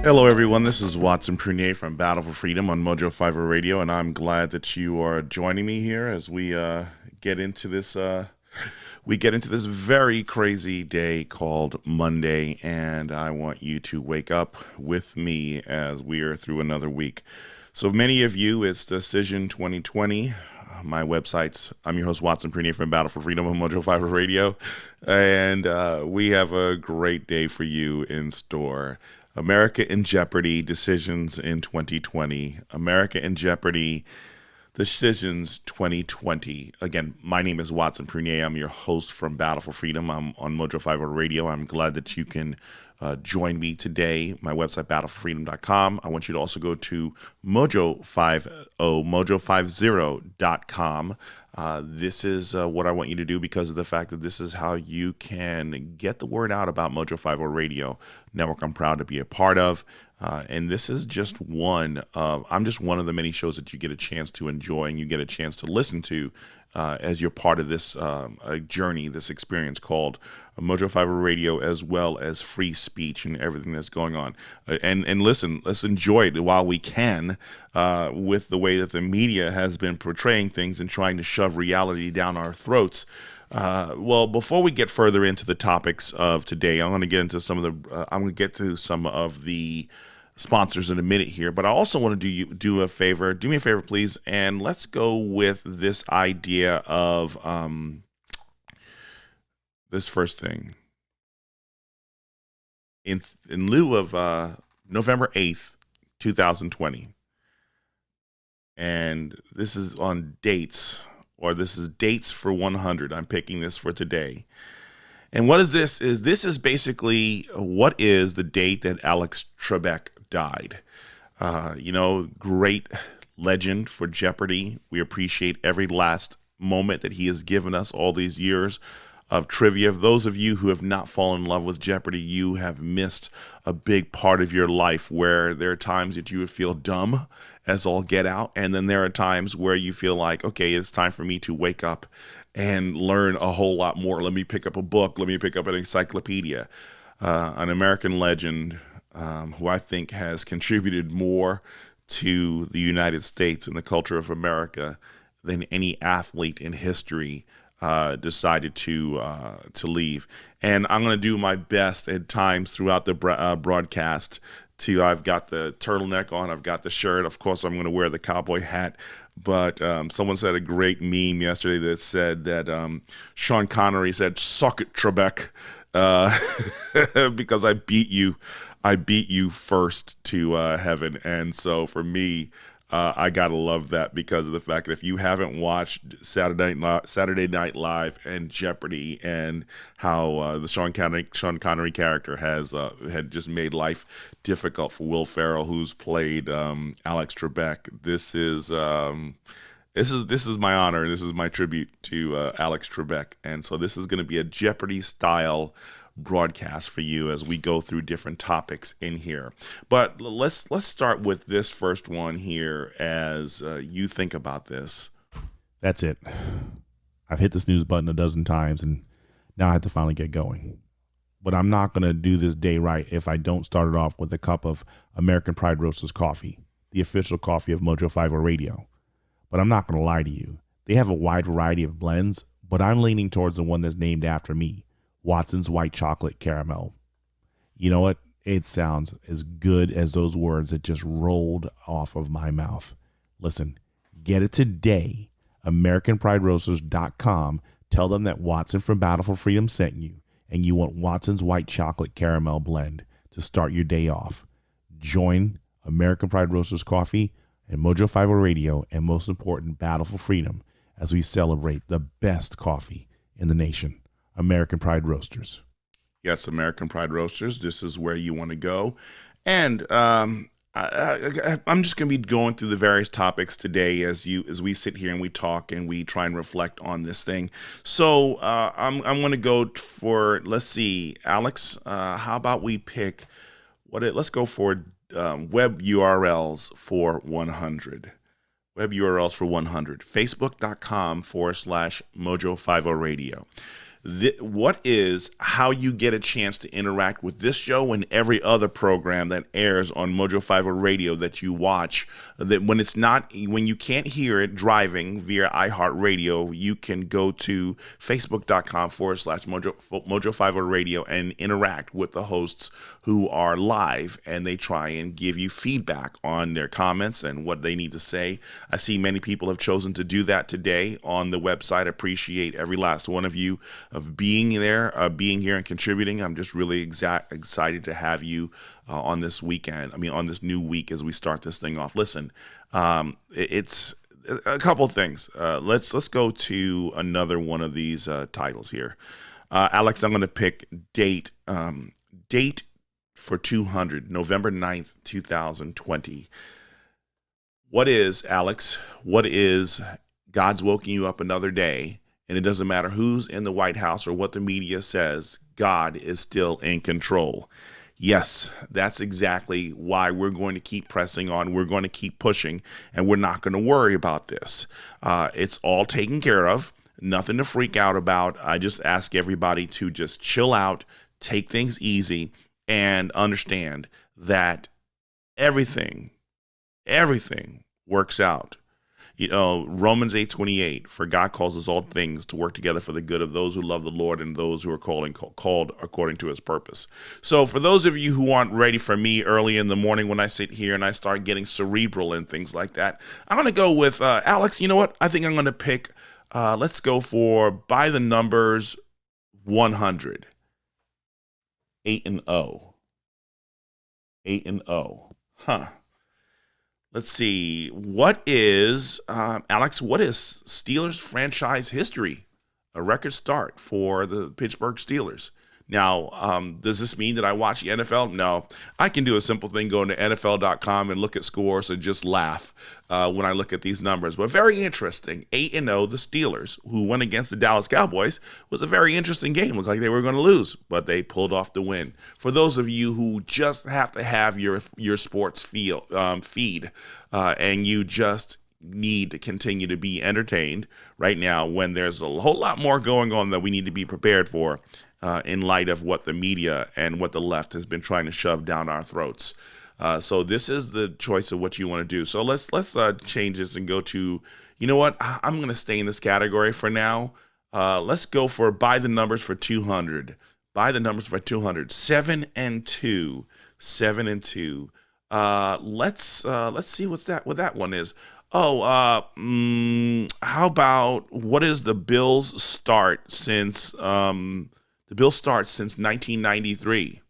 Hello, everyone. This is Watson Prunier from Battle4Freedom on Mojo 50 Radio, and I'm glad that you are joining me here as we get into this. We get into this very crazy day called Monday, and I want you to wake up with me as we are through another week. So many of you, it's Decision 2020. My websites. I'm your host, Watson Prunier from Battle4Freedom on Mojo 50 Radio, and we have a great day for you in store. America in Jeopardy, Decisions in 2020. America in Jeopardy, Decisions 2020. Again, my name is Watson Prunier. I'm your host from Battle4Freedom. I'm on Mojo 50 Radio. I'm glad that you can join me today. My website, battle4freedom.com. I want you to also go to mojo50.com. This is what I want you to do because of the fact that this is how you can get the word out about Mojo 50 Radio network I'm proud to be a part of. And this is just I'm just one of the many shows that you get a chance to enjoy and you get a chance to listen to as you're part of this journey, this experience called Mojo 50 Radio, as well as free speech and everything that's going on. And listen, let's enjoy it while we can with the way that the media has been portraying things and trying to shove reality down our throats. Well, before we get further into the topics of today, I'm going to get into some of the sponsors in a minute here, but I also want to do me a favor, please, and let's go with this idea of this first thing. In lieu of November 8th, 2020, and this is on dates. Or this is dates for 100. I'm picking this for today. And what is this? This is basically what is the date that Alex Trebek died. Great legend for Jeopardy. We appreciate every last moment that he has given us all these years of trivia. Those of you who have not fallen in love with Jeopardy, you have missed a big part of your life where there are times that you would feel dumb as all get out. And then there are times where you feel like, okay, it's time for me to wake up and learn a whole lot more. Let me pick up a book. Let me pick up an encyclopedia. An American legend who I think has contributed more to the United States and the culture of America than any athlete in history decided to leave. And I'm going to do my best at times throughout the broadcast I've got the turtleneck on, I've got the shirt. Of course, I'm going to wear the cowboy hat. But someone said a great meme yesterday that said that Sean Connery said, "Suck it, Trebek," because I beat you first to heaven. And so for me, I gotta love that because of the fact that if you haven't watched Saturday Night Live and Jeopardy and how the Sean Connery character had just made life difficult for Will Ferrell, who's played Alex Trebek, this is my honor. This is my tribute to Alex Trebek, and so this is going to be a Jeopardy style broadcast for you as we go through different topics in here. But let's start with this first one here as you think about this. That's it. I've hit the snooze button a dozen times and now I have to finally get going. But I'm not going to do this day right if I don't start it off with a cup of American Pride Roasters coffee, the official coffee of Mojo 50 Radio. But I'm not going to lie to you. They have a wide variety of blends, but I'm leaning towards the one that's named after me, Watson's White Chocolate Caramel. You know what? It sounds as good as those words that just rolled off of my mouth. Listen, get it today. AmericanPrideRoasters.com. Tell them that Watson from Battle4Freedom sent you, and you want Watson's White Chocolate Caramel blend to start your day off. Join American Pride Roasters Coffee and Mojo 50 Radio, and most important, Battle4Freedom, as we celebrate the best coffee in the nation. American Pride Roasters. Yes, American Pride Roasters. This is where you want to go. And I'm just going to be going through the various topics today as we sit here and we talk and we try and reflect on this thing. So I'm going to go for, let's see, Alex, how about we pick let's go for web URLs for 100. Web URLs for 100. Facebook.com/Mojo50 Radio. What is how you get a chance to interact with this show and every other program that airs on Mojo 50 Radio that you watch? That when you can't hear it driving via iHeartRadio, you can go to facebook.com/Mojo 50 Radio and interact with the hosts who are live, and they try and give you feedback on their comments and what they need to say. I see many people have chosen to do that today on the website. I appreciate every last one of you of being there, being here and contributing. I'm just really excited to have you on this weekend. On this new week as we start this thing off. Listen, it's a couple things. Let's go to another one of these titles here. Alex, I'm going to pick date for 200, November 9th, 2020. What is, Alex, God's woken you up another day, and it doesn't matter who's in the White House or what the media says, God is still in control. Yes, that's exactly why we're going to keep pressing on. We're going to keep pushing, and we're not going to worry about this. It's all taken care of. Nothing to freak out about. I just ask everybody to just chill out, take things easy, and understand that everything works out. Romans 8:28, for God causes all things to work together for the good of those who love the Lord and those who are called according to his purpose. So for those of you who aren't ready for me early in the morning when I sit here and I start getting cerebral and things like that, I'm going to go with, Alex, you know what? I think I'm going to pick, let's go for, by the numbers, 100. 8-0. 8-0. Huh. Let's see. What is, Alex, what is Steelers franchise history? A record start for the Pittsburgh Steelers. Now, does this mean that I watch the NFL? No. I can do a simple thing, go to NFL.com and look at scores and just laugh when I look at these numbers. But very interesting. 8-0, the Steelers, who went against the Dallas Cowboys, was a very interesting game. Looked like they were going to lose, but they pulled off the win. For those of you who just have to have your sports feed and you just need to continue to be entertained right now when there's a whole lot more going on that we need to be prepared for, in light of what the media and what the left has been trying to shove down our throats. So this is the choice of what you want to do. So let's change this and go to, you know what? I'm going to stay in this category for now. Let's go for by the numbers for 200. By the numbers for 200. 7-2. 7-2. Let's see what that one is. How about what is the Bills start since the Bills start since 1993?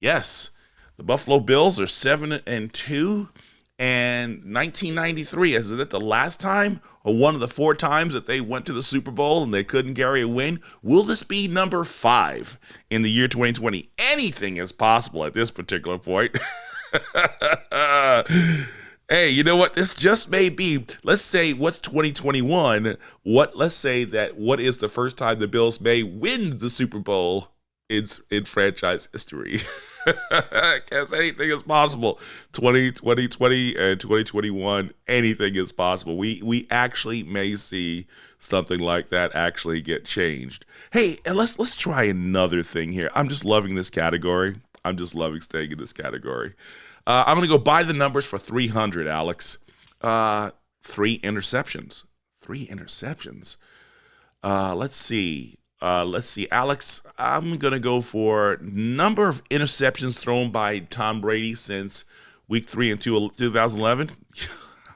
Yes, the Buffalo Bills are 7-2, and 1993, is it the last time or one of the 4 times that they went to the Super Bowl and they couldn't carry a win? Will this be number 5 in the year 2020? Anything is possible at this particular point. Hey, you know what? This just may be, let's say, what's 2021? Let's say that what is the first time the Bills may win the Super Bowl in franchise history? Because anything is possible. 2020 and 2021, anything is possible. We actually may see something like that actually get changed. Hey, and let's try another thing here. I'm just loving this category. I'm just loving staying in this category. I'm going to go by the numbers for 300, Alex. 3 interceptions. 3 interceptions. Let's see, Alex. I'm going to go for number of interceptions thrown by Tom Brady since week 3 in 2011.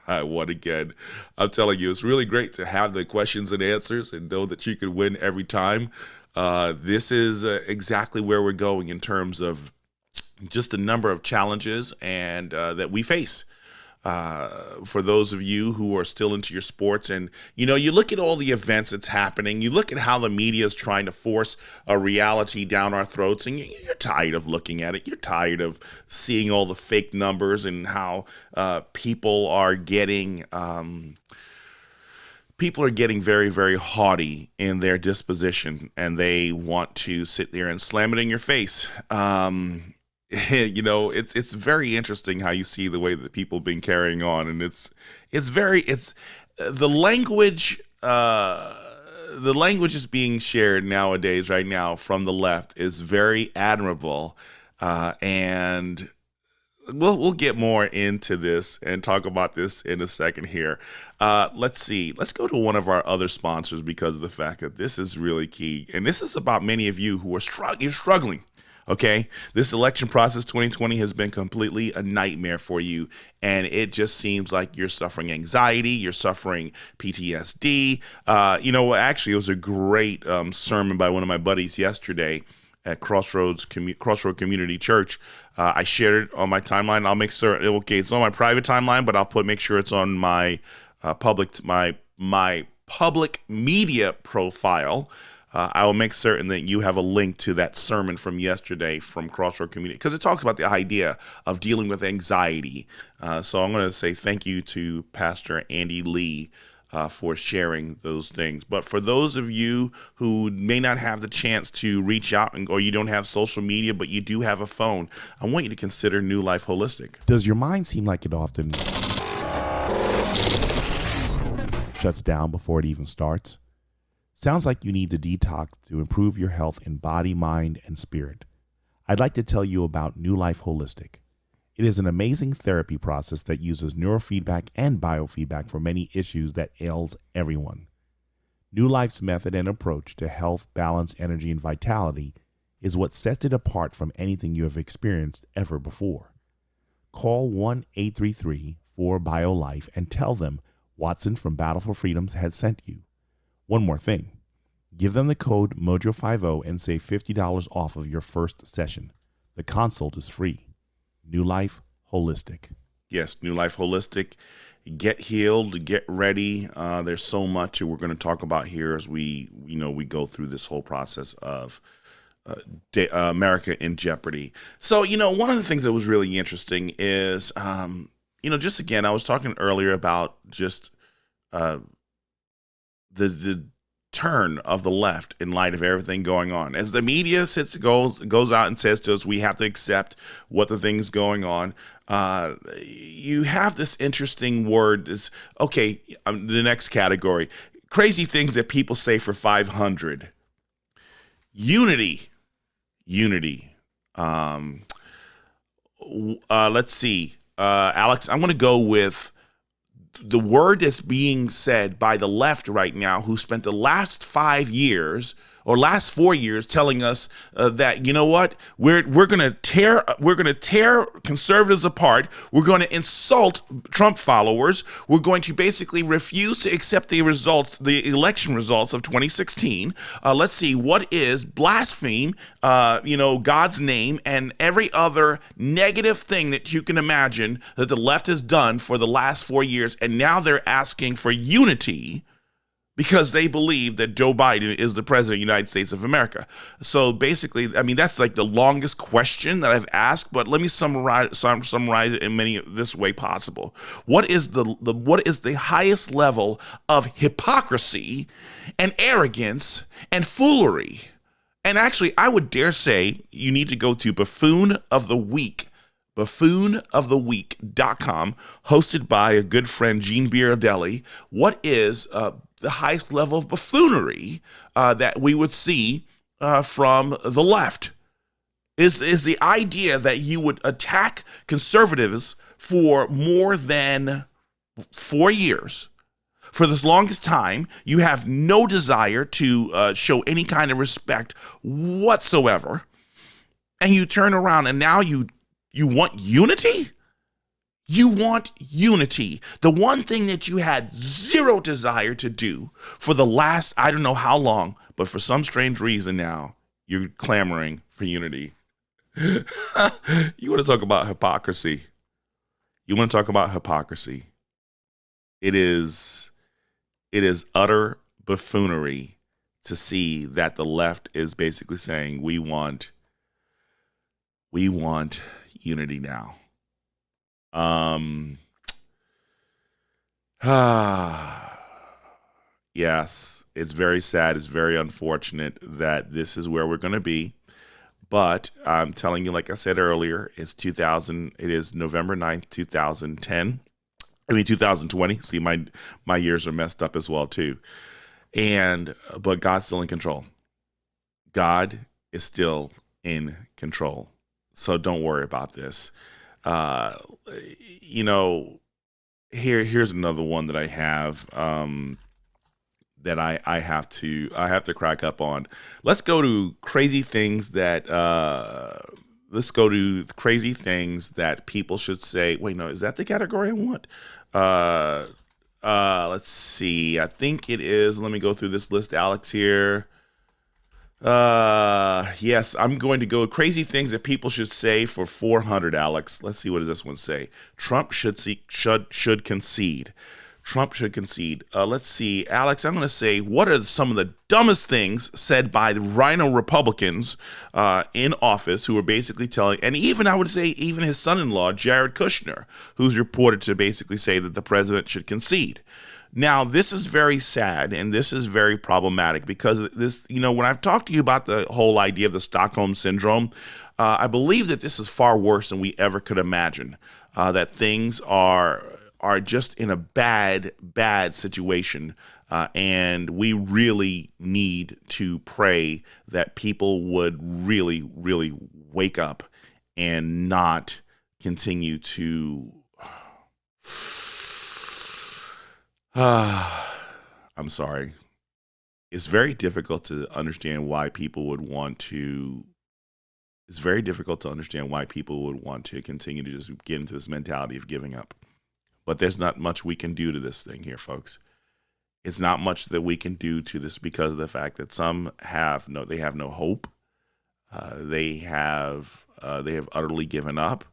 I won again. I'm telling you, it's really great to have the questions and answers and know that you can win every time. This is exactly where we're going in terms of just the number of challenges and that we face. For those of you who are still into your sports, and you look at all the events that's happening, you look at how the media is trying to force a reality down our throats, and you're tired of looking at it. You're tired of seeing all the fake numbers and how people are getting very, very haughty in their disposition, and they want to sit there and slam it in your face. It's very interesting how you see the way that people have been carrying on, and it's the language the language is being shared nowadays, right now, from the left is very admirable, and we'll get more into this and talk about this in a second here. Let's see. Let's go to one of our other sponsors because of the fact that this is really key, and this is about many of you who are struggling. Okay, this election process 2020 has been completely a nightmare for you, and it just seems like you're suffering anxiety, you're suffering PTSD. Actually, it was a great sermon by one of my buddies yesterday at Crossroad Community Church. I shared it on my timeline. I'll make sure. Okay, it's on my private timeline, but I'll make sure it's on my my public media profile. I will make certain that you have a link to that sermon from yesterday from Crossroad Community, because it talks about the idea of dealing with anxiety. So I'm going to say thank you to Pastor Andy Lee for sharing those things. But for those of you who may not have the chance to reach out, or you don't have social media, but you do have a phone, I want you to consider New Life Holistic. Does your mind seem like it often shuts down before it even starts? Sounds like you need to detox to improve your health in body, mind, and spirit. I'd like to tell you about New Life Holistic. It is an amazing therapy process that uses neurofeedback and biofeedback for many issues that ails everyone. New Life's method and approach to health, balance, energy, and vitality is what sets it apart from anything you have experienced ever before. Call 1-833-4-BIO-LIFE and tell them Watson from Battle4Freedom had sent you. One more thing. Give them the code MOJO50 and save $50 off of your first session. The consult is free. New Life Holistic. Yes, New Life Holistic. Get healed, get ready. There's so much that we're going to talk about here as we go through this whole process of America in Jeopardy. So, one of the things that was really interesting is, just again, I was talking earlier about just the turn of the left in light of everything going on. As the media goes out and says to us, we have to accept what the thing's going on. You have this interesting word. The next category, crazy things that people say for 500. Unity. Let's see. Alex, I'm going to go with the word that's being said by the left right now, who spent the last 5 years or last 4 years telling us that, we're going to tear conservatives apart. We're going to insult Trump followers. We're going to basically refuse to accept the election results of 2016. Let's see, what is blaspheme, God's name, and every other negative thing that you can imagine that the left has done for the last 4 years. And now they're asking for unity because they believe that Joe Biden is the president of the United States of America. So basically, that's like the longest question that I've asked, but let me summarize it in this way possible. What is the highest level of hypocrisy and arrogance and foolery? And actually, I would dare say you need to go to Buffoon of the Week, buffoonoftheweek.com, hosted by a good friend, Gene Biradelli. What is the highest level of buffoonery that we would see from the left? Is the idea that you would attack conservatives for more than 4 years. For the longest time, you have no desire to show any kind of respect whatsoever. And you turn around and now you want unity? You want unity. The one thing that you had zero desire to do for the last, I don't know how long, but for some strange reason now, you're clamoring for unity. You want to talk about hypocrisy? It is utter buffoonery to see that the left is basically saying we want unity now. Yes, it's very sad. It's very unfortunate that this is where we're going to be. But I'm telling you, like I said earlier, it is November 9th, 2020. See, my years are messed up as well, too. But God's still in control. God is still in control. So don't worry about this. Uh, you know, here's another one that I have that I have to crack up on. Let's go to crazy things that people should say. Wait, no, is that the category I want? Uh, let's see. I think it is. Let me go through this list, Alex, here. Yes, I'm going to go crazy things that people should say for 400, Alex. Let's see, what does this one say? Trump should concede. Trump should concede. Let's see, Alex. I'm going to say, what are some of the dumbest things said by the Rhino Republicans in office, who are basically telling, and even I would say, even his son-in-law, Jared Kushner, who's reported to basically say that the president should concede. Now, this is very sad and this is very problematic because this, when I've talked to you about the whole idea of the Stockholm Syndrome, I believe that this is far worse than we ever could imagine. That things are just in a bad situation, and we really need to pray that people would really, really wake up and not continue to. I'm sorry. It's very difficult to understand why people would want to. It's very difficult to understand why people would want to continue to just get into this mentality of giving up. But there's not much we can do to this thing here, folks. It's not much that we can do to this because of the fact that some have no hope. They have utterly given up.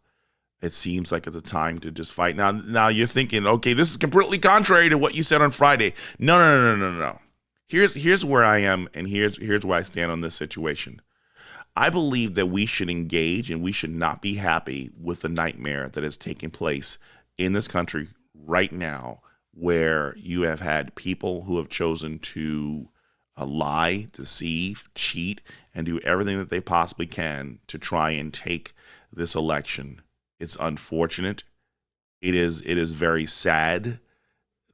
It seems like it's a time to just fight. Now you're thinking, okay, this is completely contrary to what you said on Friday. No. Here's where I am, and here's where I stand on this situation. I believe that we should engage and we should not be happy with the nightmare that is taking place in this country right now, where you have had people who have chosen to lie, deceive, cheat, and do everything that they possibly can to try and take this election. It's unfortunate. It is very sad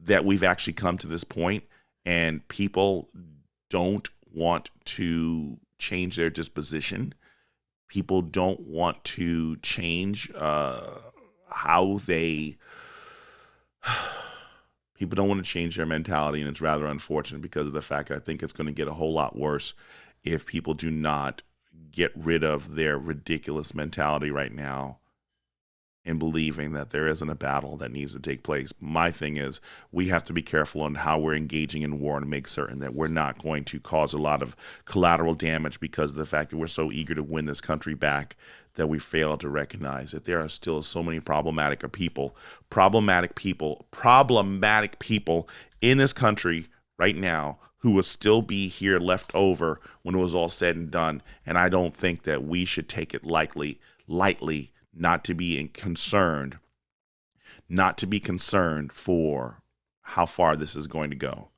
that we've actually come to this point, and people don't want to change their disposition. People don't want to change how they. People don't want to change their mentality, and it's rather unfortunate because of the fact that I think it's going to get a whole lot worse if people do not get rid of their ridiculous mentality right now and believing that there isn't a battle that needs to take place. My thing is, we have to be careful on how we're engaging in war and make certain that we're not going to cause a lot of collateral damage because of the fact that we're so eager to win this country back that we fail to recognize that there are still so many problematic people in this country right now who will still be here left over when it was all said and done. And I don't think that we should take it lightly, not to be concerned for how far this is going to go.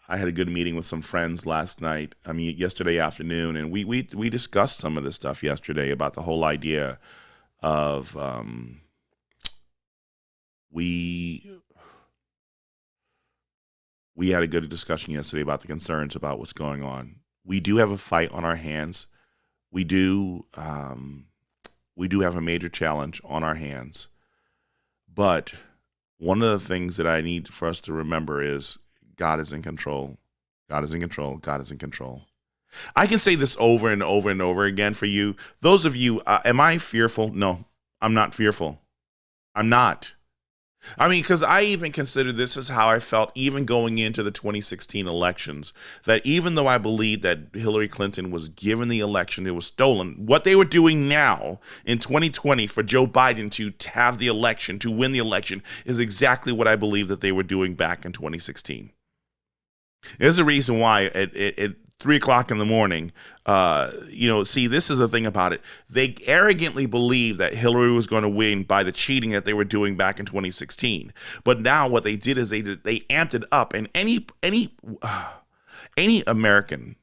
I had a good meeting with some friends yesterday afternoon, and we discussed some of this stuff yesterday about the whole idea of we had a good discussion yesterday about the concerns about what's going on. We do have a fight on our hands. We do have a major challenge on our hands. But one of the things that I need for us to remember is God is in control. God is in control. God is in control. I can say this over and over and over again for you. Those of you, am I fearful? No, I'm not fearful. I'm not. Because I even consider this is how I felt even going into the 2016 elections, that even though I believed that Hillary Clinton was given the election, it was stolen, what they were doing now in 2020 for Joe Biden to have the election, to win the election, is exactly what I believe that they were doing back in 2016. There's a reason why at 3 o'clock in the morning, this is the thing about it. They arrogantly believed that Hillary was going to win by the cheating that they were doing back in 2016. But now what they did is they amped it up. And any American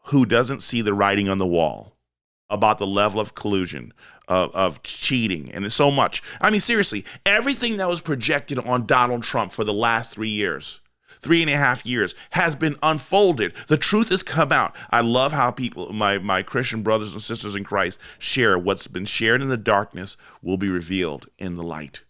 who doesn't see the writing on the wall about the level of collusion, of cheating, and so much. I mean, seriously, everything that was projected on Donald Trump for the last 3 years, 3.5 years, has been unfolded. The truth has come out. I love how people, my Christian brothers and sisters in Christ, share what's been shared in the darkness will be revealed in the light.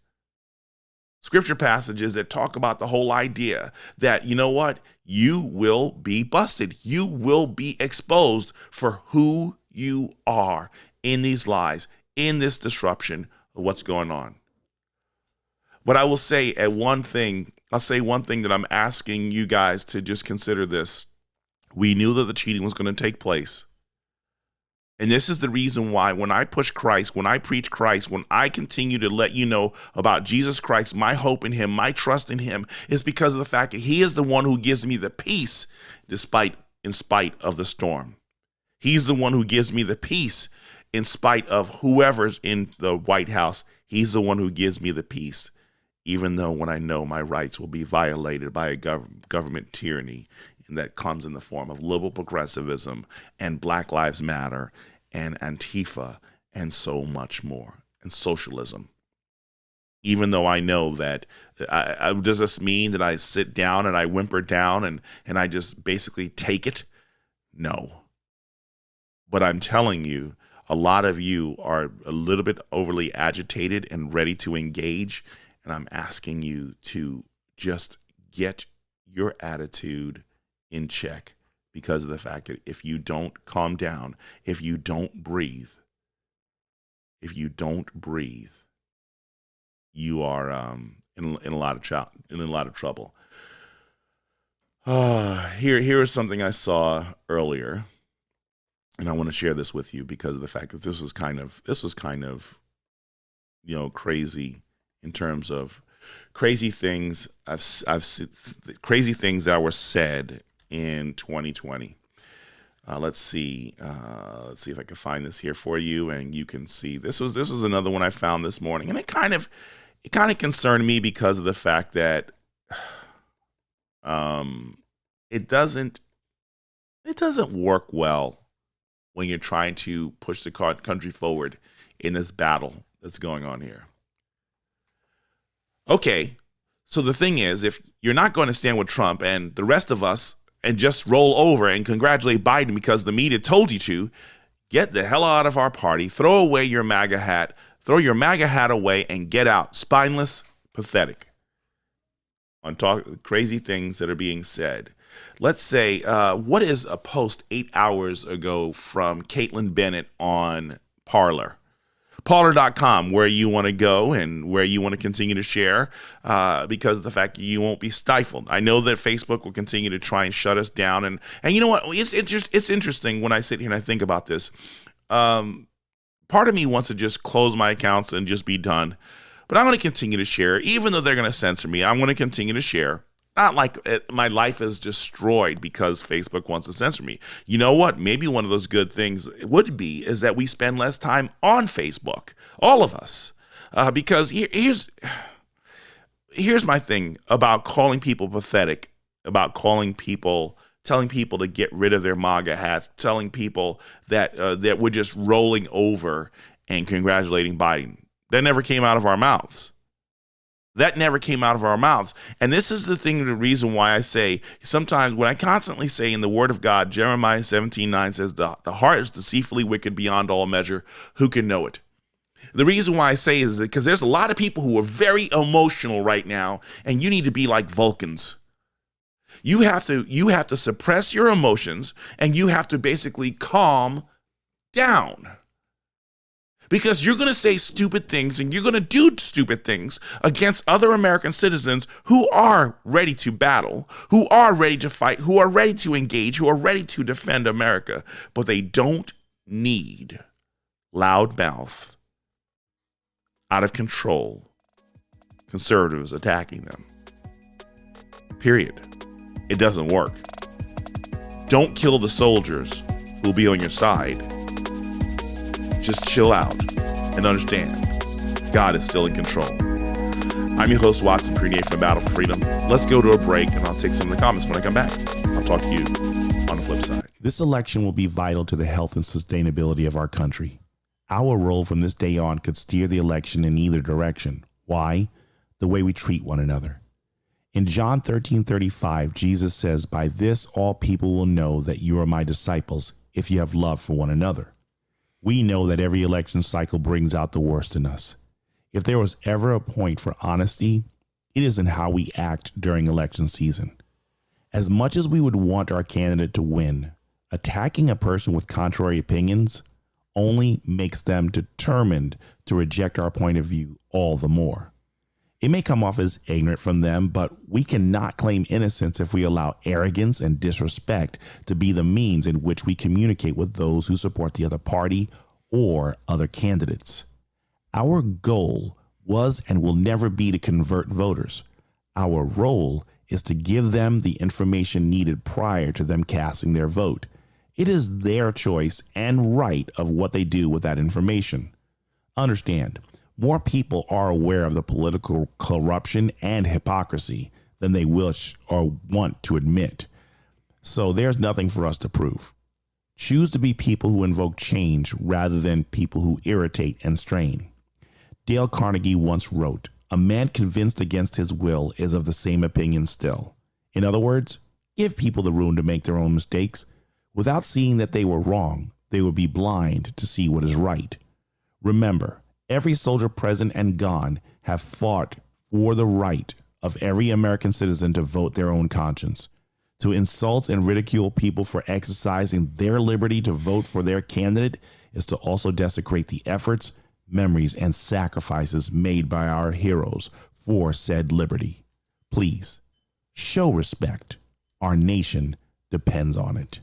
Scripture passages that talk about the whole idea that, you know what, you will be busted. You will be exposed for who you are in these lies, in this disruption of what's going on. But I will say one thing that I'm asking you guys to just consider this. We knew that the cheating was going to take place. And this is the reason why when I push Christ, when I preach Christ, when I continue to let you know about Jesus Christ, my hope in him, my trust in him, is because of the fact that he is the one who gives me the peace in spite of the storm. He's the one who gives me the peace in spite of whoever's in the White House. He's the one who gives me the peace, even though when I know my rights will be violated by a government tyranny that comes in the form of liberal progressivism and Black Lives Matter and Antifa and so much more, and socialism. Even though I know that, does this mean that I sit down and I whimper down and I just basically take it? No. But I'm telling you, a lot of you are a little bit overly agitated and ready to engage, and I'm asking you to just get your attitude in check, because of the fact that if you don't calm down, if you don't breathe, you are in a lot of trouble. Here is something I saw earlier, and I want to share this with you because of the fact that this was kind of crazy in terms of crazy things I've crazy things that were said in 2020. Let's see if I can find this here for you, and you can see this was another one I found this morning, and it kind of concerned me because of the fact that it doesn't work well when you're trying to push the country forward in this battle that's going on here. Okay, so the thing is, if you're not going to stand with Trump and the rest of us and just roll over and congratulate Biden because the media told you to, get the hell out of our party, throw away your MAGA hat, throw your MAGA hat away and get out. Spineless, pathetic. On crazy things that are being said. Let's say, what is a post 8 hours ago from Caitlin Bennett on Parler? Parler.com, where you want to go and where you want to continue to share because of the fact that you won't be stifled. I know that Facebook will continue to try and shut us down. And you know what? It's interesting when I sit here and I think about this. Part of me wants to just close my accounts and just be done. But I'm going to continue to share. Even though they're going to censor me, I'm going to continue to share. Not like my life is destroyed because Facebook wants to censor me. You know what? Maybe one of those good things would be is that we spend less time on Facebook, all of us, because here's my thing about calling people pathetic, about telling people to get rid of their MAGA hats, telling people that that we're just rolling over and congratulating Biden. That never came out of our mouths. That never came out of our mouths. And this is the reason why I say sometimes when I constantly say in the word of God, Jeremiah 17:9 says, the heart is deceitfully wicked beyond all measure. Who can know it? The reason why I say is because there's a lot of people who are very emotional right now, and you need to be like Vulcans. You have to suppress your emotions, and you have to basically calm down. Because you're going to say stupid things and you're going to do stupid things against other American citizens who are ready to battle, who are ready to fight, who are ready to engage, who are ready to defend America. But they don't need loudmouth, out of control conservatives attacking them. Period. It doesn't work. Don't kill the soldiers who'll be on your side. Just chill out and understand God is still in control. I'm your host, Watson Creanier from Battle for Freedom. Let's go to a break and I'll take some of the comments when I come back. I'll talk to you on the flip side. This election will be vital to the health and sustainability of our country. Our role from this day on could steer the election in either direction. Why? The way we treat one another. In John 13:35, Jesus says, "By this all people will know that you are my disciples, if you have love for one another." We know that every election cycle brings out the worst in us. If there was ever a point for honesty, it is in how we act during election season. As much as we would want our candidate to win, attacking a person with contrary opinions only makes them determined to reject our point of view all the more. It may come off as ignorant from them, but we cannot claim innocence if we allow arrogance and disrespect to be the means in which we communicate with those who support the other party or other candidates. Our goal was and will never be to convert voters. Our role is to give them the information needed prior to them casting their vote. It is their choice and right of what they do with that information. Understand, more people are aware of the political corruption and hypocrisy than they wish or want to admit. So there's nothing for us to prove. Choose to be people who invoke change rather than people who irritate and strain. Dale Carnegie once wrote, "A man convinced against his will is of the same opinion still." In other words, give people the room to make their own mistakes. Without seeing that they were wrong, they would be blind to see what is right. Remember, every soldier present and gone have fought for the right of every American citizen to vote their own conscience. To insult and ridicule people for exercising their liberty to vote for their candidate is to also desecrate the efforts, memories, and sacrifices made by our heroes for said liberty. Please, show respect. Our nation depends on it.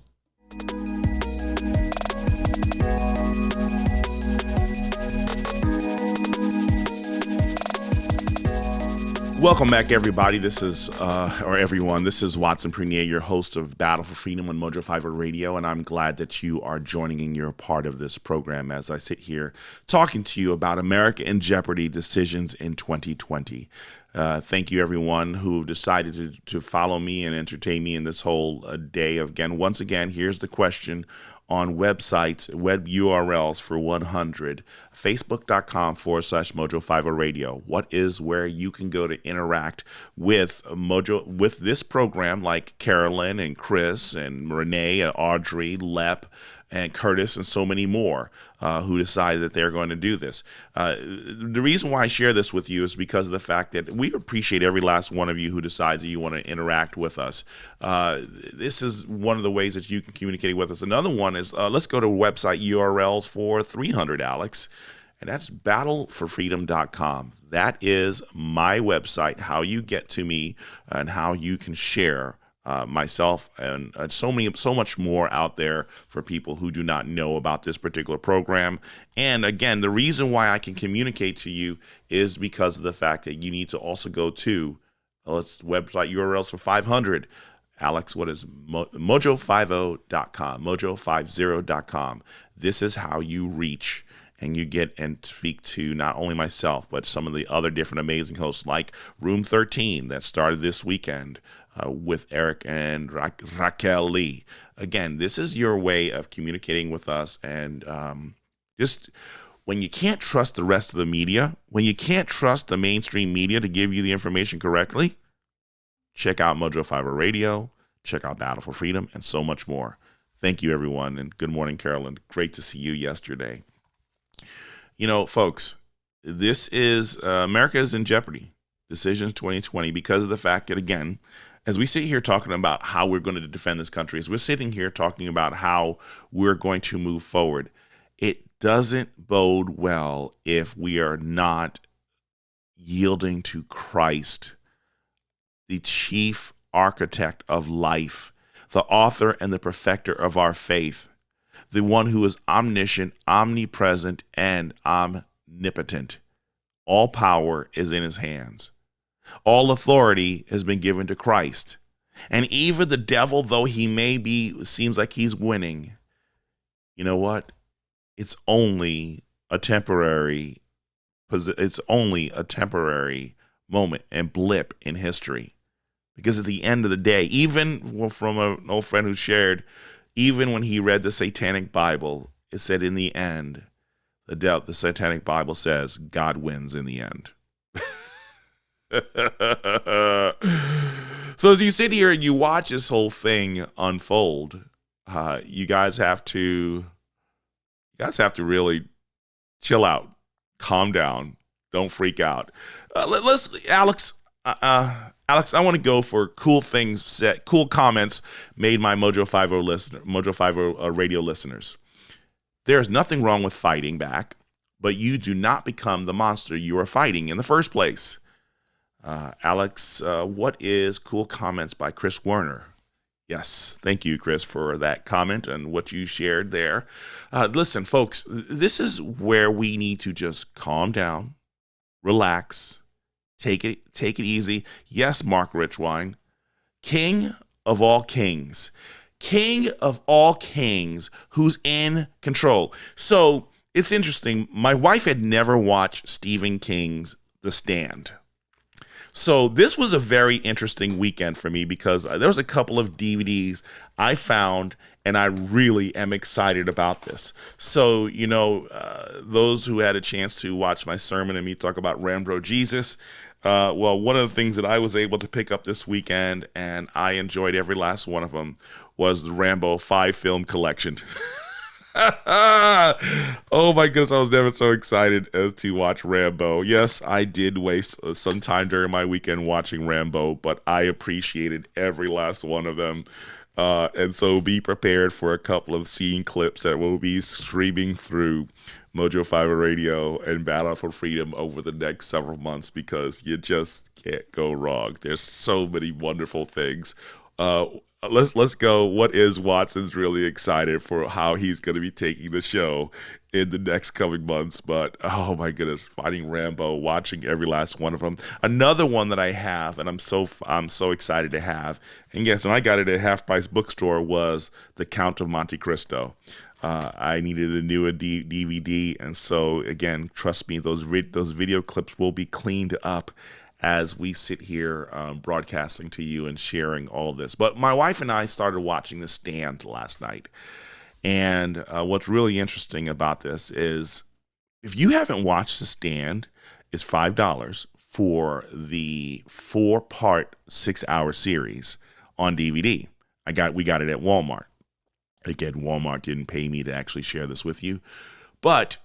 Welcome back, everybody. This is, everyone, this is Watson Prunier, your host of Battle for Freedom on Mojo5 Radio, and I'm glad that you are joining and you're a part of this program as I sit here talking to you about America in Jeopardy decisions in 2020. Thank you, everyone who decided to follow me and entertain me in this whole day. Once again, here's the question on websites, web URLs for 100, facebook.com/Mojo50 Radio. What is where you can go to interact with with this program, like Carolyn and Chris and Renee and Audrey, Lep, and Curtis, and so many more who decided that they're going to do this. The reason why I share this with you is because of the fact that we appreciate every last one of you who decides that you want to interact with us. This is one of the ways that you can communicate with us. Another one is, let's go to website URLs for 300, Alex. And that's Battle4Freedom.com. That is my website, how you get to me and how you can share myself and so much more out there for people who do not know about this particular program. And again, the reason why I can communicate to you is because of the fact that you need to also go to website URLs for 500. Alex, what is Mojo50.com, Mojo50.com. This is how you reach and you get and speak to not only myself, but some of the other different amazing hosts like Room 13 that started this weekend with Eric and Raquel Lee. Again, this is your way of communicating with us. And just when you can't trust the rest of the media, when you can't trust the mainstream media to give you the information correctly, check out Mojo5 Radio, check out Battle for Freedom, and so much more. Thank you, everyone. And good morning, Carolyn. Great to see you yesterday. You know, folks, this is America is in Jeopardy, Decisions 2020, because of the fact that, again, as we sit here talking about how we're going to defend this country, as we're sitting here talking about how we're going to move forward, it doesn't bode well if we are not yielding to Christ, the chief architect of life, the author and the perfecter of our faith, the one who is omniscient, omnipresent, and omnipotent. All power is in his hands. All authority has been given to Christ. And even the devil, though he seems like he's winning, you know what? It's only a temporary moment and blip in history. Because at the end of the day, even from an old friend who shared, even when he read the Satanic Bible, it said in the end, the Satanic Bible says God wins in the end. So as you sit here and you watch this whole thing unfold, you guys have to really chill out, calm down, don't freak out. Alex, I want to go for cool things, cool comments made by Mojo 50 radio listeners. There is nothing wrong with fighting back, but you do not become the monster you are fighting in the first place. Alex, what is cool comments by Chris Werner? Yes, thank you, Chris, for that comment and what you shared there. Listen, folks, this is where we need to just calm down, relax, take it easy. Yes, Mark Richwine, king of all kings, who's in control. So it's interesting. My wife had never watched Stephen King's The Stand. So this was a very interesting weekend for me because there was a couple of DVDs I found, and I really am excited about this. So, those who had a chance to watch my sermon and me talk about Rambo Jesus, well, one of the things that I was able to pick up this weekend, and I enjoyed every last one of them, was the Rambo 5 film collection. Oh my goodness, I was never so excited as to watch Rambo. Yes, I did waste some time during my weekend watching Rambo, but I appreciated every last one of them. And so be prepared for a couple of scene clips that will be streaming through Mojo 50 Radio and Battle for Freedom over the next several months, because you just can't go wrong. There's so many wonderful things. Let's go. What is Watson's really excited for how he's going to be taking the show in the next coming months? But oh my goodness, finding Rambo, watching every last one of them. Another one that I have, and I'm so excited to have, and yes, and I got it at Half Price Bookstore, was The Count of Monte Cristo. I needed a new DVD, and so again, trust me, those video clips will be cleaned up as we sit here broadcasting to you and sharing all this. But my wife and I started watching The Stand last night. And what's really interesting about this is, if you haven't watched The Stand, it's $5 for the 4-part 6-hour series on DVD. We got it at Walmart. Again, Walmart didn't pay me to actually share this with you. But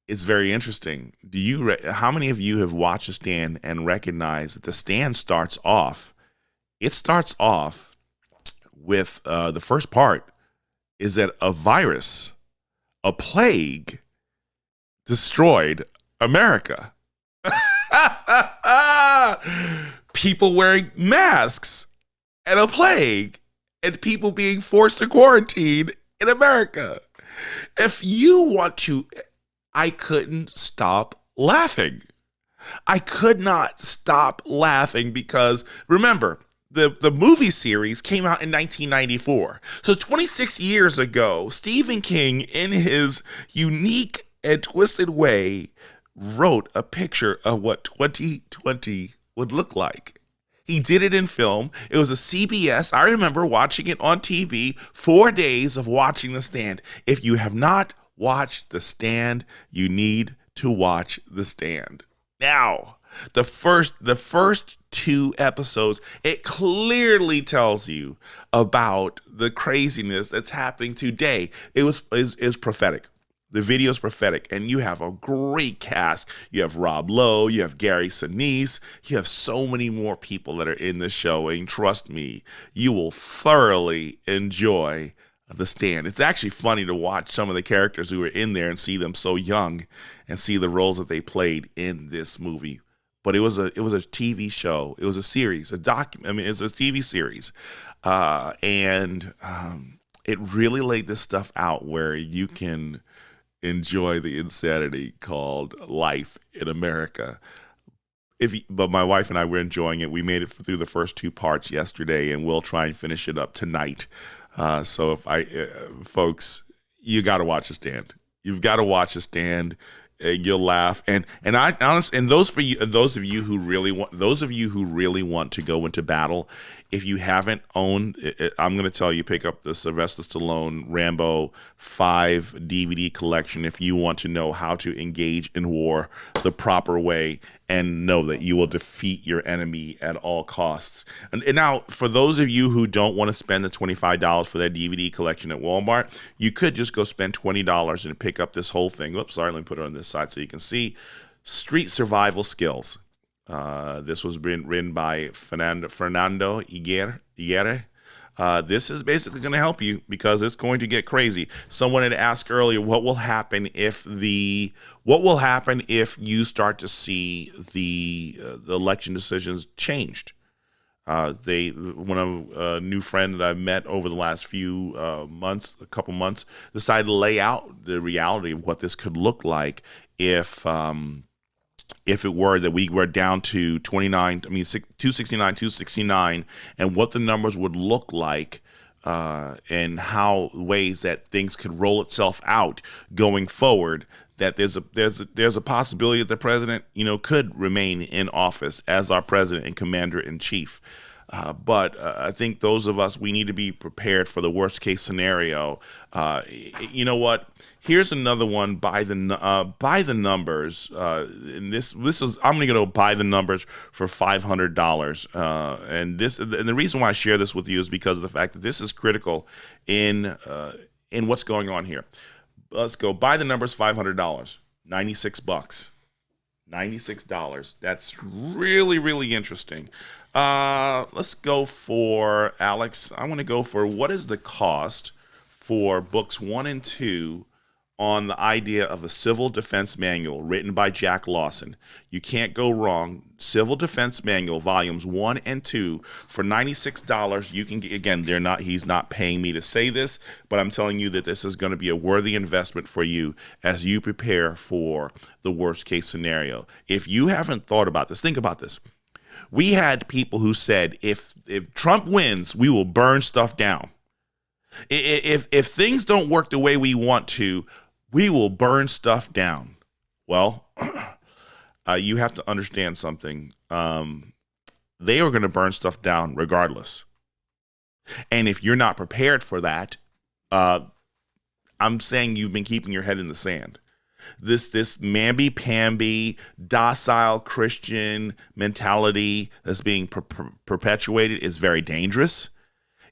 it's very interesting. How many of you have watched The Stand and recognize that The Stand starts off with the first part is that a virus, a plague, destroyed America. People wearing masks and a plague and people being forced to quarantine in America. If you want to, I couldn't stop laughing. I could not stop laughing because, remember, the movie series came out in 1994. So 26 years ago, Stephen King, in his unique and twisted way, wrote a picture of what 2020 would look like. He did it in film. It was a CBS. I remember watching it on TV, 4 days of watching The Stand. If you have not watched The Stand, you need to watch The Stand. Now, the first 2 episodes, it clearly tells you about the craziness that's happening today. It was prophetic. The video is prophetic, and you have a great cast. You have Rob Lowe, you have Gary Sinise, you have so many more people that are in the show, and trust me, you will thoroughly enjoy The Stand. It's actually funny to watch some of the characters who are in there and see them so young and see the roles that they played in this movie. But it was a TV show. It was a series, it's a TV series. And it really laid this stuff out where you can enjoy the insanity called life in America. But my wife and I were enjoying it. We made it through the first 2 parts yesterday, and we'll try and finish it up tonight. So folks, you got to watch The Stand. You've got to watch The Stand, and you'll laugh. And those of you who really want to go into battle, If you haven't owned it, I'm going to tell you, pick up the Sylvester Stallone Rambo 5 DVD collection if you want to know how to engage in war the proper way and know that you will defeat your enemy at all costs. And now, for those of you who don't want to spend the $25 for that DVD collection at Walmart, you could just go spend $20 and pick up this whole thing. Oops, sorry, let me put it on this side so you can see. Street Survival Skills. This was written by Fernando Aguirre. This is basically going to help you because it's going to get crazy. Someone had asked earlier, what will happen if you start to see the election decisions changed? A new friend that I've met over the last few a couple months, decided to lay out the reality of what this could look like if it were that we were down to 269, and what the numbers would look like, and how ways that things could roll itself out going forward, that there's a possibility that the president, could remain in office as our president and commander in chief. But I think those of us, we need to be prepared for the worst case scenario. You know what? Here's another one by the numbers. And this is, I'm going to go buy the numbers for $500. And the reason why I share this with you is because of the fact that this is critical in what's going on here. Let's go buy the numbers, $500, $96. $96. That's really, really interesting. Let's go for, Alex, I want to go for what is the cost for books 1 and 2 on the idea of a civil defense manual written by Jack Lawson. You can't go wrong. Civil Defense Manual, volumes 1 and 2 for $96. You can get, again, he's not paying me to say this, but I'm telling you that this is going to be a worthy investment for you as you prepare for the worst case scenario. If you haven't thought about this, think about this. We had people who said, if Trump wins, we will burn stuff down. If things don't work the way we want to, we will burn stuff down. Well, you have to understand something. They are going to burn stuff down regardless. And if you're not prepared for that, I'm saying you've been keeping your head in the sand. This mamby-pamby, docile Christian mentality that's being perpetuated is very dangerous,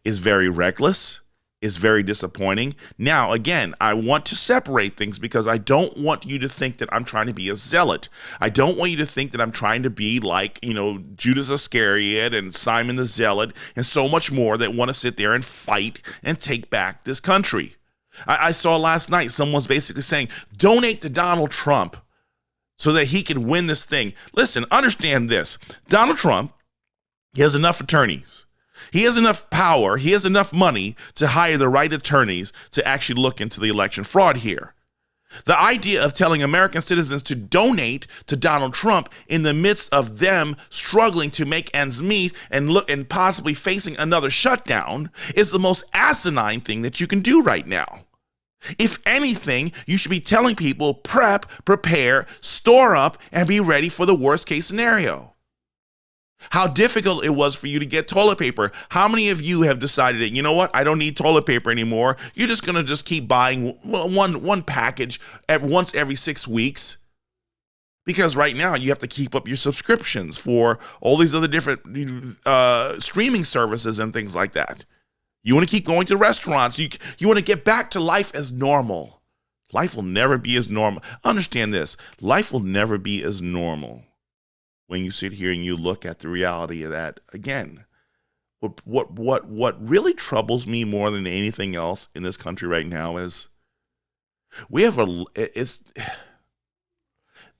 is very reckless, is very disappointing. Now, again, I want to separate things because I don't want you to think that I'm trying to be a zealot. I don't want you to think that I'm trying to be like, Judas Iscariot and Simon the Zealot and so much more that want to sit there and fight and take back this country. I saw last night someone's basically saying, donate to Donald Trump so that he can win this thing. Listen, understand this. Donald Trump, he has enough attorneys. He has enough power. He has enough money to hire the right attorneys to actually look into the election fraud here. The idea of telling American citizens to donate to Donald Trump in the midst of them struggling to make ends meet and possibly facing another shutdown is the most asinine thing that you can do right now. If anything, you should be telling people prepare, store up, and be ready for the worst case scenario. How difficult it was for you to get toilet paper. How many of you have decided that, you know what, I don't need toilet paper anymore. You're just going to keep buying one package once every 6 weeks? Because right now you have to keep up your subscriptions for all these other different streaming services and things like that. You want to keep going to restaurants. You want to get back to life as normal. Life will never be as normal. Understand this. Life will never be as normal when you sit here and you look at the reality of that. Again, what really troubles me more than anything else in this country right now is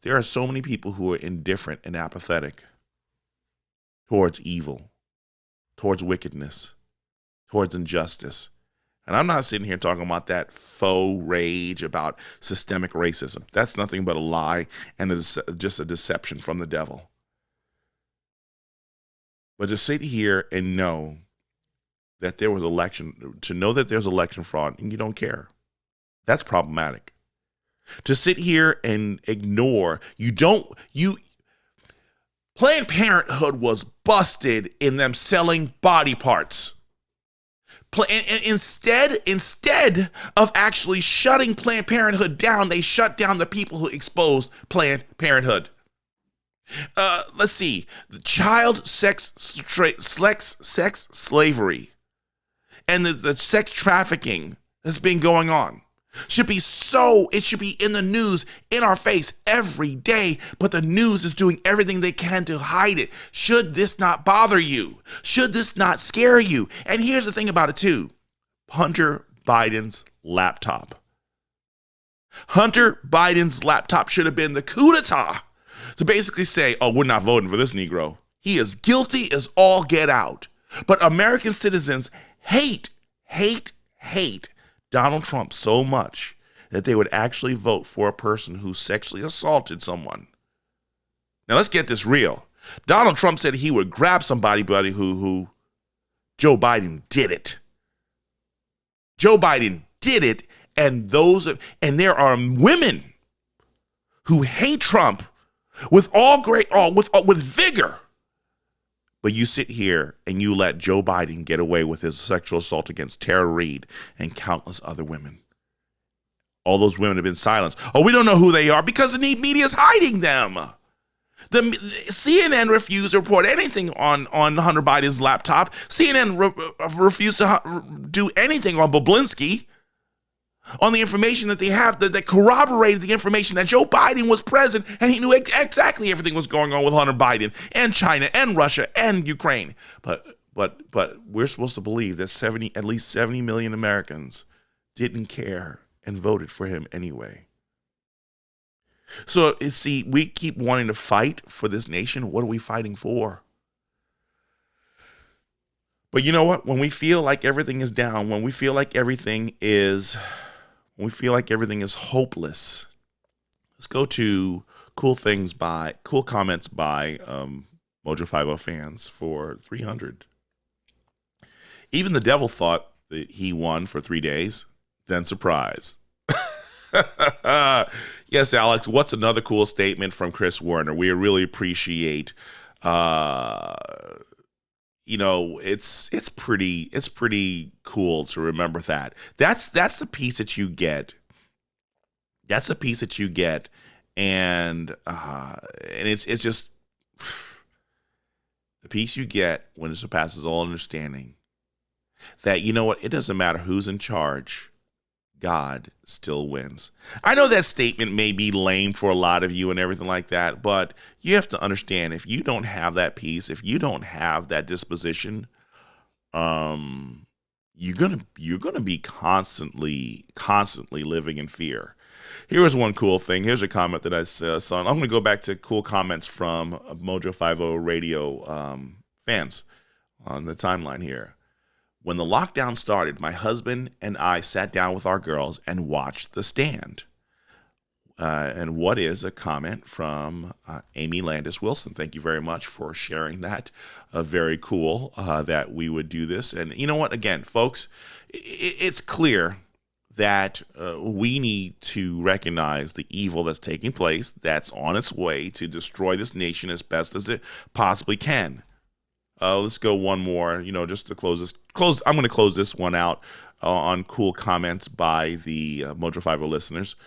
there are so many people who are indifferent and apathetic towards evil, towards wickedness, towards injustice. And I'm not sitting here talking about that faux rage about systemic racism. That's nothing but a lie and just a deception from the devil. But to sit here and know that there was there's election fraud and you don't care, that's problematic. To sit here and ignore, Planned Parenthood was busted in them selling body parts. Instead of actually shutting Planned Parenthood down, they shut down the people who exposed Planned Parenthood. Let's see. The child sex slavery and the sex trafficking that's been going on it should be in the news, in our face every day, but the news is doing everything they can to hide it. Should this not bother you? Should this not scare you? And here's the thing about it too. Hunter Biden's laptop. Hunter Biden's laptop should have been the coup d'etat to basically say, oh, we're not voting for this Negro. He is guilty as all get out. But American citizens hate Donald Trump so much that they would actually vote for a person who sexually assaulted someone. Now let's get this real. Donald Trump said he would grab somebody, buddy, who Joe Biden did it. Joe Biden did it, and there are women who hate Trump with vigor. But you sit here and you let Joe Biden get away with his sexual assault against Tara Reade and countless other women. All those women have been silenced. Oh, we don't know who they are because the media is hiding them. The CNN refused to report anything on Hunter Biden's laptop. CNN refused to do anything on Boblinsky, on the information that they have that corroborated the information that Joe Biden was present and he knew exactly everything was going on with Hunter Biden and China and Russia and Ukraine. But we're supposed to believe that at least 70 million Americans didn't care and voted for him anyway. So see, we keep wanting to fight for this nation. What are we fighting for? But you know what? When we feel like everything is down, when we feel like everything is hopeless, let's go to cool comments by Mojo 50 fans for 300. Even the devil thought that he won for 3 days, then surprise. Yes, Alex, what's another cool statement from Chris Werner? We really appreciate it's pretty cool to remember that. That's the piece that you get. That's the piece that you get, and it's just the piece you get when it surpasses all understanding. That, you know what, it doesn't matter who's in charge, God still wins. I know that statement may be lame for a lot of you and everything like that, but you have to understand, if you don't have that peace, if you don't have that disposition, you're gonna be constantly living in fear. Here is one cool thing. Here's a comment that I saw. I'm going to go back to cool comments from Mojo 50 radio fans on the timeline here. When the lockdown started, my husband and I sat down with our girls and watched The Stand. And what is a comment from Amy Landis Wilson? Thank you very much for sharing that. Very cool that we would do this. And you know what? Again, folks, it's clear that we need to recognize the evil that's taking place, that's on its way to destroy this nation as best as it possibly can. Let's go one more, just to close this. I'm going to close this one out on cool comments by the Mojo 50 listeners.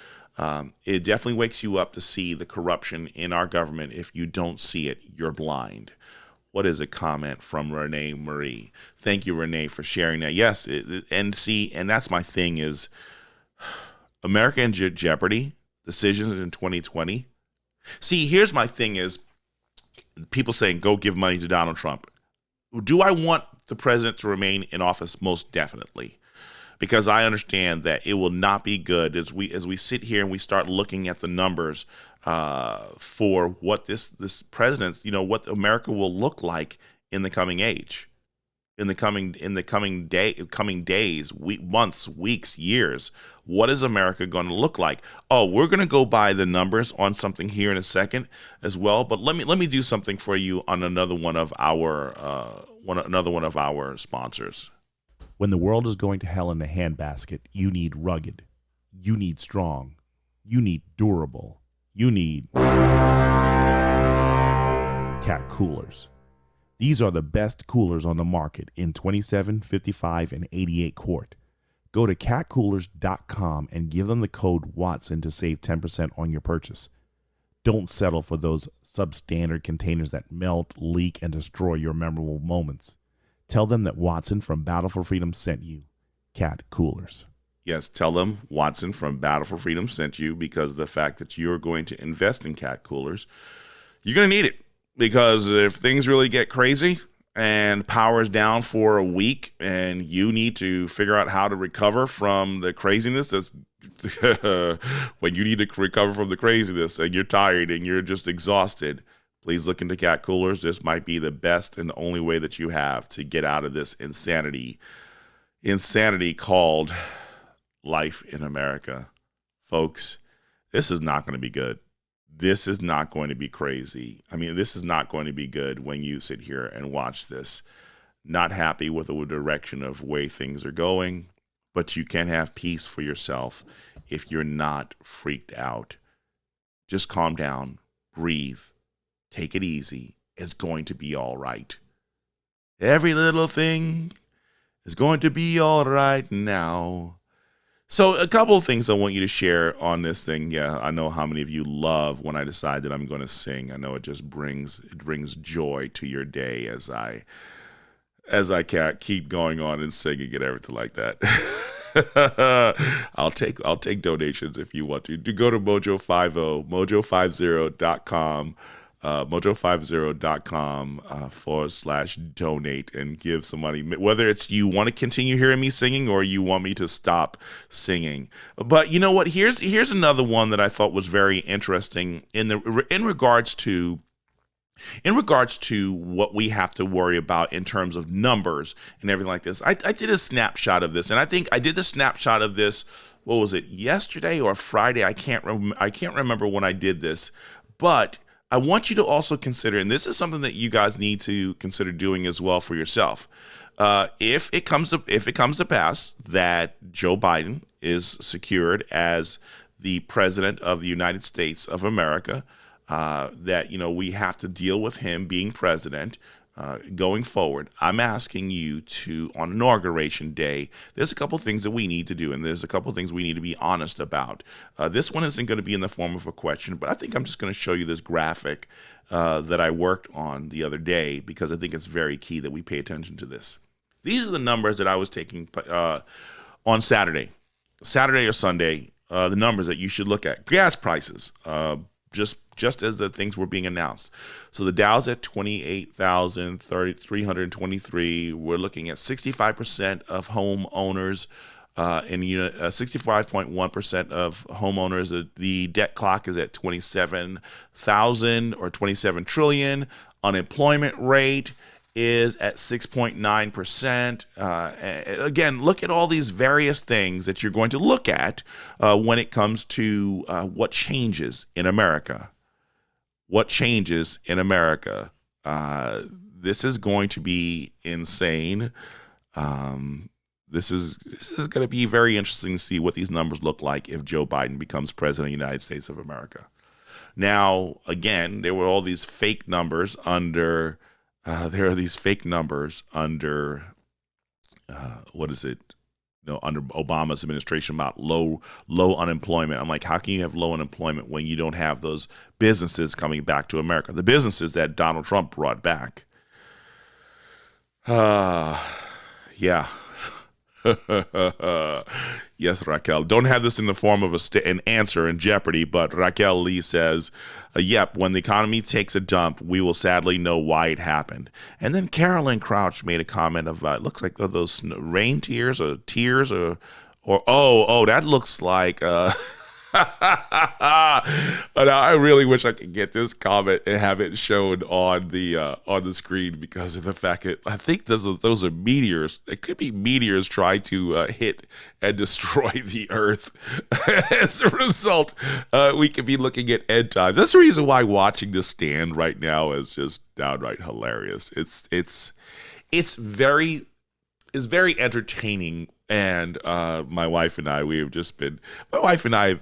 It definitely wakes you up to see the corruption in our government. If you don't see it, you're blind. What is a comment from Renee Marie? Thank you, Renee, for sharing that. Yes, and that's my thing is America and Jeopardy, decisions in 2020. See, here's my thing is people saying, go give money to Donald Trump. Do I want the president to remain in office? Most definitely. Because I understand that it will not be good as we sit here and we start looking at the numbers for what this president's, what America will look like in the coming age, in the coming days, months, weeks, years. What is America going to look like? Oh, we're going to go by the numbers on something here in a second as well. But let me do something for you on another one of our sponsors. When the world is going to hell in a handbasket, you need rugged, you need strong, you need durable, you need Cat Coolers. These are the best coolers on the market in 27, 55, and 88 quart. Go to catcoolers.com and give them the code Watson to save 10% on your purchase. Don't settle for those substandard containers that melt, leak, and destroy your memorable moments. Tell them that Watson from Battle4Freedom sent you. Cat Coolers. Yes, tell them Watson from Battle4Freedom sent you, because of the fact that you're going to invest in cat coolers. You're going to need it, because if things really get crazy and power is down for a week and you need to figure out how to recover from the craziness that's when you need to recover from the craziness and you're tired and you're just exhausted, please look into cat coolers. This might be the best and the only way that you have to get out of this insanity called life in America. Folks, this is not going to be good. This is not going to be crazy. I mean, this is not going to be good when you sit here and watch this. Not happy with the direction of way things are going, but you can have peace for yourself if you're not freaked out. Just calm down, breathe, take it easy. It's going to be all right. Every little thing is going to be all right now. So a couple of things I want you to share on this thing. Yeah, I know how many of you love when I decide that I'm going to sing. I know it just brings joy to your day as I keep going on and singing and everything like that. I'll take donations if you want to. Do go to Mojo50, mojo50.com. Mojo50.com/donate and give some money, whether it's you want to continue hearing me singing or you want me to stop singing. But you know what, here's another one that I thought was very interesting in regards to what we have to worry about in terms of numbers and everything like this. I did a snapshot of this, and I think I did the snapshot of this, what was it, yesterday or Friday? I can't remember when I did this, but I want you to also consider, and this is something that you guys need to consider doing as well for yourself. If it comes to pass that Joe Biden is secured as the president of the United States of America, that we have to deal with him being president going forward, I'm asking you to, on Inauguration Day, there's a couple things that we need to do, and there's a couple things we need to be honest about. This one isn't going to be in the form of a question, but I think I'm just going to show you this graphic that I worked on the other day, because I think it's very key that we pay attention to this. These are the numbers that I was taking on Saturday or Sunday, the numbers that you should look at. Gas prices, just as the things were being announced. So the Dow's at 28,323. We're looking at 65% of homeowners, and 65.1% of homeowners. The debt clock is at 27,000 or 27 trillion. Unemployment rate is at 6.9%. Again, look at all these various things that you're going to look at when it comes to what changes in America. What changes in America? This is going to be insane. This is going to be very interesting to see what these numbers look like if Joe Biden becomes president of the United States of America. Now, again, there were all these fake numbers under. There are these fake numbers under. What is it? Under Obama's administration about low unemployment. I'm like, how can you have low unemployment when you don't have those businesses coming back to America? The businesses that Donald Trump brought back. Yeah. Yes, Raquel. Don't have this in the form of an answer in Jeopardy, but Raquel Lee says, yep, when the economy takes a dump, we will sadly know why it happened. And then Carolyn Crouch made a comment of, it looks like those rain tears or tears or that looks like, and I really wish I could get this comment and have it shown on the screen, because of the fact that I think those are meteors. It could be meteors trying to hit and destroy the Earth. As a result, we could be looking at end times. That's the reason why watching this stand right now is just downright hilarious. It's very entertaining And my wife and I,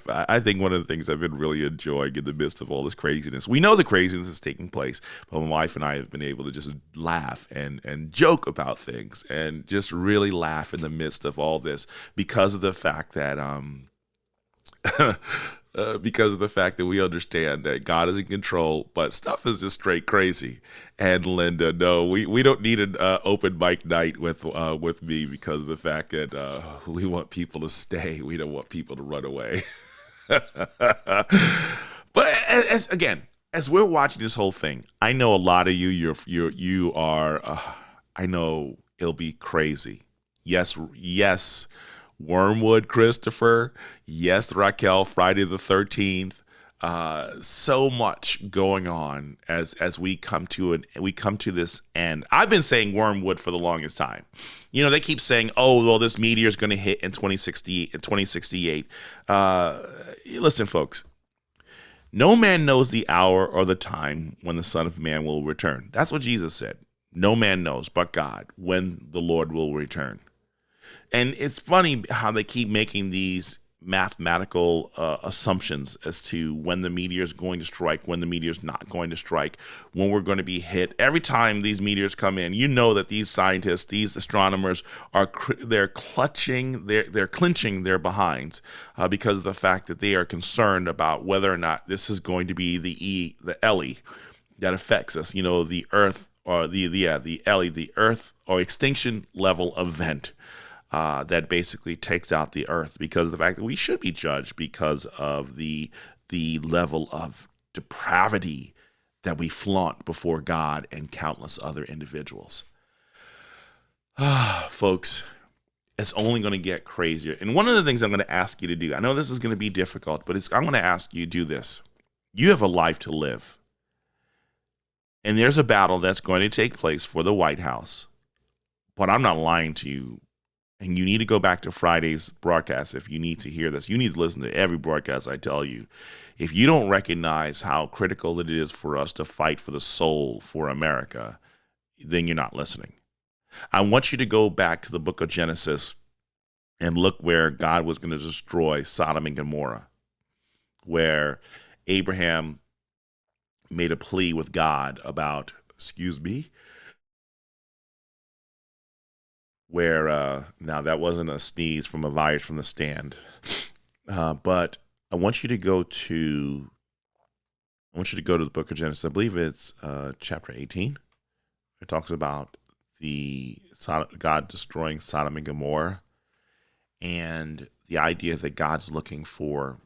I think one of the things I've been really enjoying in the midst of all this craziness, we know the craziness is taking place, but my wife and I have been able to just laugh and joke about things and just really laugh in the midst of all this because of the fact that, because of the fact that we understand that God is in control, but stuff is just straight crazy. And Linda, no, we don't need an open mic night with me because of the fact that we want people to stay. We don't want people to run away. But as we're watching this whole thing, I know a lot of you are. I know it'll be crazy. Yes, yes. Wormwood Christopher, yes, Raquel, Friday the 13th. So much going on as we come to this end. I've been saying Wormwood for the longest time. You know, they keep saying, "Oh, well, this meteor is going to hit in 2068." Listen, folks. No man knows the hour or the time when the Son of Man will return. That's what Jesus said. No man knows but God when the Lord will return. And it's funny how they keep making these mathematical assumptions as to when the meteor is going to strike, when the meteor is not going to strike, when we're going to be hit. Every time these meteors come in, you know that these scientists, these astronomers they're clinching their behinds because of the fact that they are concerned about whether or not this is going to be the LE that affects us. You know, the Earth or the LE, the Earth or extinction level event. That basically takes out the earth because of the fact that we should be judged because of the level of depravity that we flaunt before God and countless other individuals. Folks, it's only going to get crazier. And one of the things I'm going to ask you to do, I know this is going to be difficult, but I'm going to ask you to do this. You have a life to live. And there's a battle that's going to take place for the White House. But I'm not lying to you. And you need to go back to Friday's broadcast if you need to hear this. You need to listen to every broadcast I tell you. If you don't recognize how critical it is for us to fight for the soul for America, then you're not listening. I want you to go back to the book of Genesis and look where God was going to destroy Sodom and Gomorrah, where Abraham made a plea with God about, where now that wasn't a sneeze from a virus from the stand, but I want you to go to the book of Genesis. I believe it's chapter 18. It talks about God destroying Sodom and Gomorrah, and the idea that God's looking for,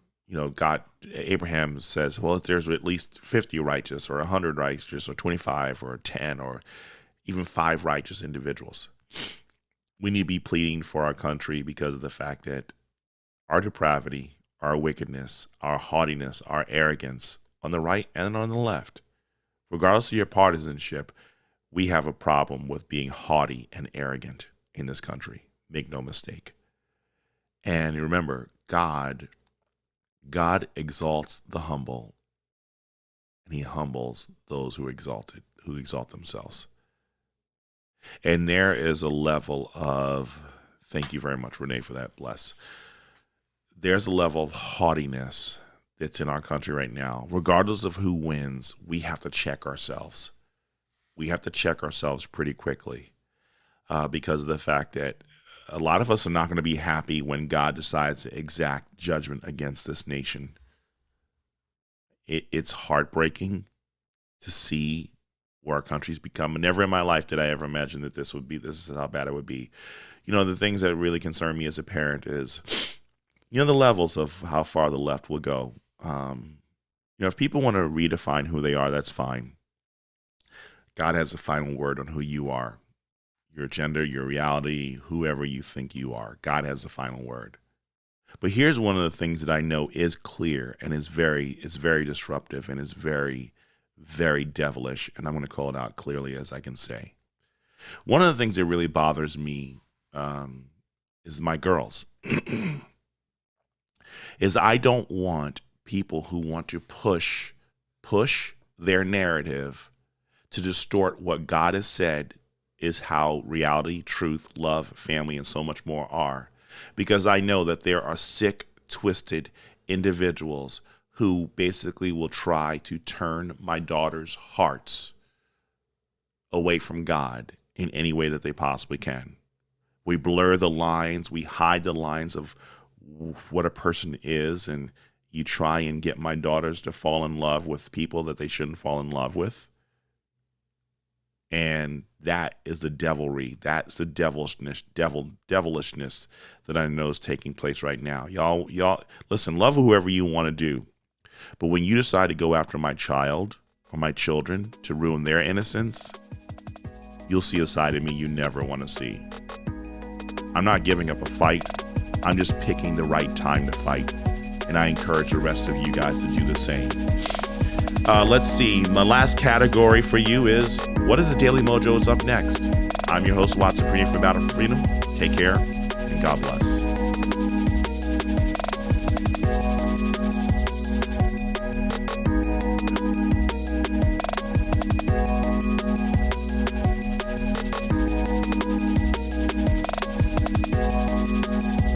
Abraham says, well, if there's at least 50 righteous or 100 righteous or 25 or 10 or even 5 righteous individuals. We need to be pleading for our country because of the fact that our depravity, our wickedness, our haughtiness, our arrogance on the right and on the left, regardless of your partisanship, we have a problem with being haughty and arrogant in this country. Make no mistake. And remember, God exalts the humble, and he humbles those who exalt themselves. And there is a level of, thank you very much, Renee, for that, bless. There's a level of haughtiness that's in our country right now. Regardless of who wins, we have to check ourselves. We have to check ourselves pretty quickly because of the fact that a lot of us are not going to be happy when God decides to exact judgment against this nation. It's heartbreaking to see where our country's become. Never in my life did I ever imagine that this is how bad it would be. The things that really concern me as a parent is, the levels of how far the left will go. If people want to redefine who they are, that's fine. God has the final word on who you are. Your gender, your reality, whoever you think you are. God has the final word. But here's one of the things that I know is clear and is very disruptive and is very, very devilish, and I'm going to call it out clearly as I can say. One of the things that really bothers me is my girls. Is I don't want people who want to push their narrative to distort what God has said is how reality, truth, love, family, and so much more are. because I know that there are sick, twisted individuals who basically will try to turn my daughter's hearts away from God in any way that they possibly can. We blur the lines, we hide the lines of what a person is, and you try and get my daughters to fall in love with people that they shouldn't fall in love with. And that is the devilry. That's the devilishness that I know is taking place right now. Y'all, listen, love whoever you want to do. But when you decide to go after my child or my children to ruin their innocence, you'll see a side of me you never want to see. I'm not giving up a fight. I'm just picking the right time to fight. And I encourage the rest of you guys to do the same. Let's see. My last category for you is, what is the Daily Mojo is up next? I'm your host, Battle4Freedom for Battle4Freedom. Take care and God bless.